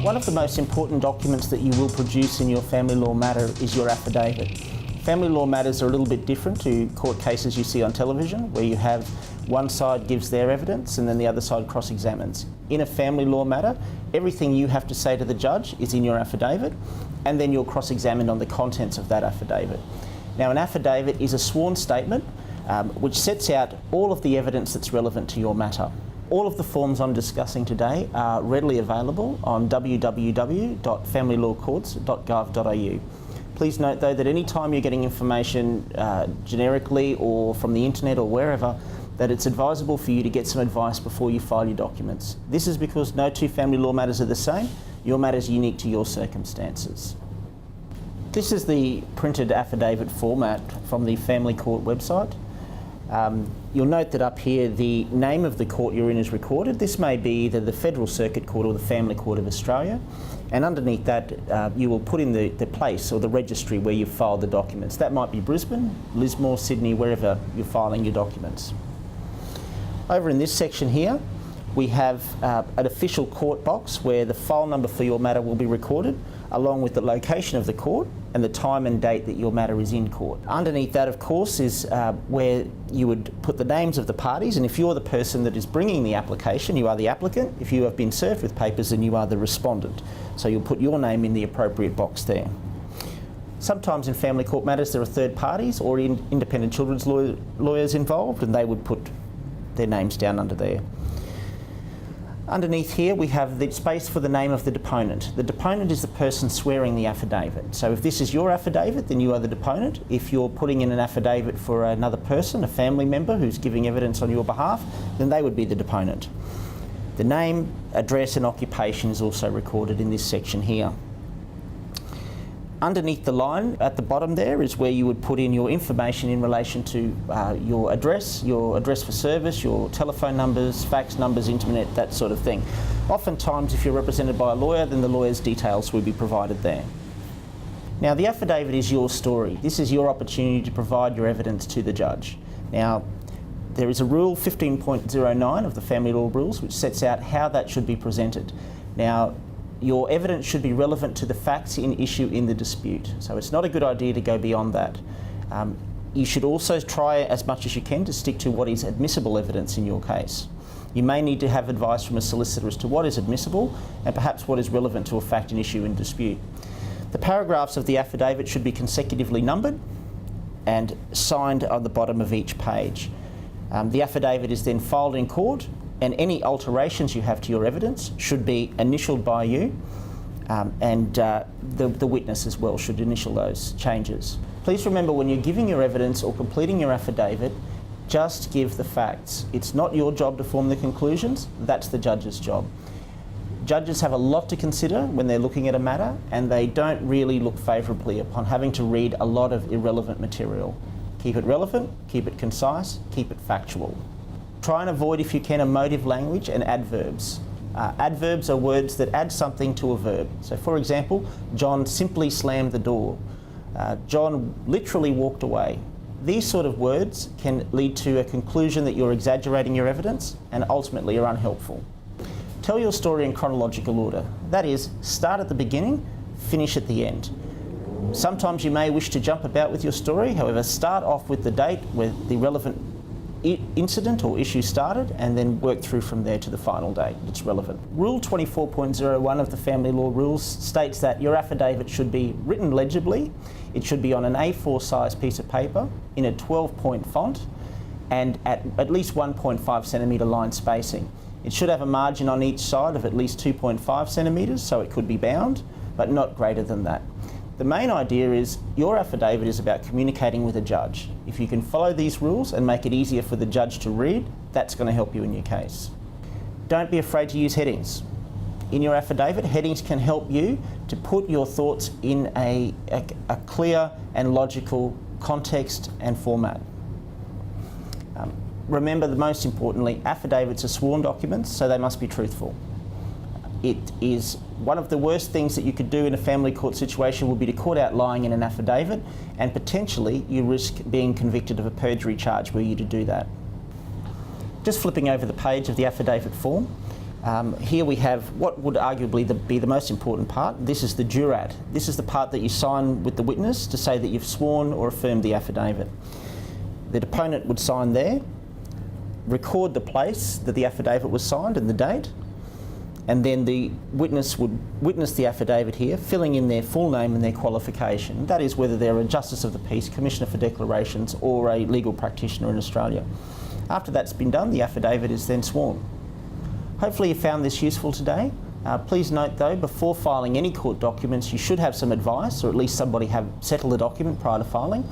One of the most important documents that you will produce in your family law matter is your affidavit. Family law matters are a little bit different to court cases you see on television, where you have one side gives their evidence and then the other side cross-examines. In a family law matter, everything you have to say to the judge is in your affidavit, and then you're cross-examined on the contents of that affidavit. Now, an affidavit is a sworn statement which sets out all of the evidence that's relevant to your matter. All of the forms I'm discussing today are readily available on www.familylawcourts.gov.au. Please note though that any time you're getting information generically or from the internet or wherever, that it's advisable for you to get some advice before you file your documents. This is because no two family law matters are the same. Your matter is unique to your circumstances. This is the printed affidavit format from the Family Court website. You'll note that up here the name of the court you're in is recorded. This may be either the Federal Circuit Court or the Family Court of Australia. And underneath that you will put in the place or the registry where you've filed the documents. That might be Brisbane, Lismore, Sydney, wherever you're filing your documents. Over in this section here we have an official court box where the file number for your matter will be recorded, along with the location of the court and the time and date that your matter is in court. Underneath that, of course, is where you would put the names of the parties, and if you're the person that is bringing the application, you are the applicant. If you have been served with papers, then you are the respondent. So you'll put your name in the appropriate box there. Sometimes in family court matters there are third parties or independent children's lawyers involved, and they would put their names down under there. Underneath here we have the space for the name of the deponent. The deponent is the person swearing the affidavit. So if this is your affidavit, then you are the deponent. If you're putting in an affidavit for another person, a family member who's giving evidence on your behalf, then they would be the deponent. The name, address and occupation is also recorded in this section here. Underneath the line at the bottom there is where you would put in your information in relation to your address for service, your telephone numbers, fax numbers, internet, that sort of thing. Oftentimes if you're represented by a lawyer, then the lawyer's details will be provided there. Now, the affidavit is your story. This is your opportunity to provide your evidence to the judge. Now, there is a rule 15.09 of the Family Law Rules which sets out how that should be presented. Now, your evidence should be relevant to the facts in issue in the dispute. So it's not a good idea to go beyond that. You should also try as much as you can to stick to what is admissible evidence in your case. You may need to have advice from a solicitor as to what is admissible and perhaps what is relevant to a fact in issue in dispute. The paragraphs of the affidavit should be consecutively numbered and signed on the bottom of each page. The affidavit is then filed in court, and any alterations you have to your evidence should be initialed by you, and the witness as well should initial those changes. Please remember, when you're giving your evidence or completing your affidavit, just give the facts. It's not your job to form the conclusions, that's the judge's job. Judges have a lot to consider when they're looking at a matter, and they don't really look favourably upon having to read a lot of irrelevant material. Keep it relevant, keep it concise, keep it factual. Try and avoid, if you can, emotive language and adverbs. Adverbs are words that add something to a verb. So for example, John simply slammed the door. John literally walked away. These sort of words can lead to a conclusion that you're exaggerating your evidence and ultimately are unhelpful. Tell your story in chronological order. That is, start at the beginning, finish at the end. Sometimes you may wish to jump about with your story, however, start off with the date where the relevant incident or issue started, and then work through from there to the final date that's relevant. Rule 24.01 of the Family Law Rules states that your affidavit should be written legibly, it should be on an A4 size piece of paper in a 12-point font and at least 1.5 centimetre line spacing. It should have a margin on each side of at least 2.5 centimetres, so it could be bound, but not greater than that. The main idea is your affidavit is about communicating with a judge. If you can follow these rules and make it easier for the judge to read, that's going to help you in your case. Don't be afraid to use headings. In your affidavit, headings can help you to put your thoughts in a clear and logical context and format. Remember, the most importantly, affidavits are sworn documents, so they must be truthful. It is one of the worst things that you could do in a family court situation would be to caught out lying in an affidavit, and potentially you risk being convicted of a perjury charge were you to do that. Just flipping over the page of the affidavit form, Here we have what would arguably be the most important part. This is the jurat. This is the part that you sign with the witness to say that you've sworn or affirmed the affidavit. The deponent would sign there, record the place that the affidavit was signed and the date, and then the witness would witness the affidavit here, filling in their full name and their qualification. That is whether they're a Justice of the Peace, Commissioner for Declarations, or a legal practitioner in Australia. After that's been done, the affidavit is then sworn. Hopefully you found this useful today. Please note though, before filing any court documents, you should have some advice, or at least somebody have settled the document prior to filing.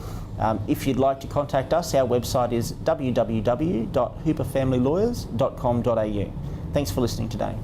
If you'd like to contact us, our website is www.hooperfamilylawyers.com.au. Thanks for listening today.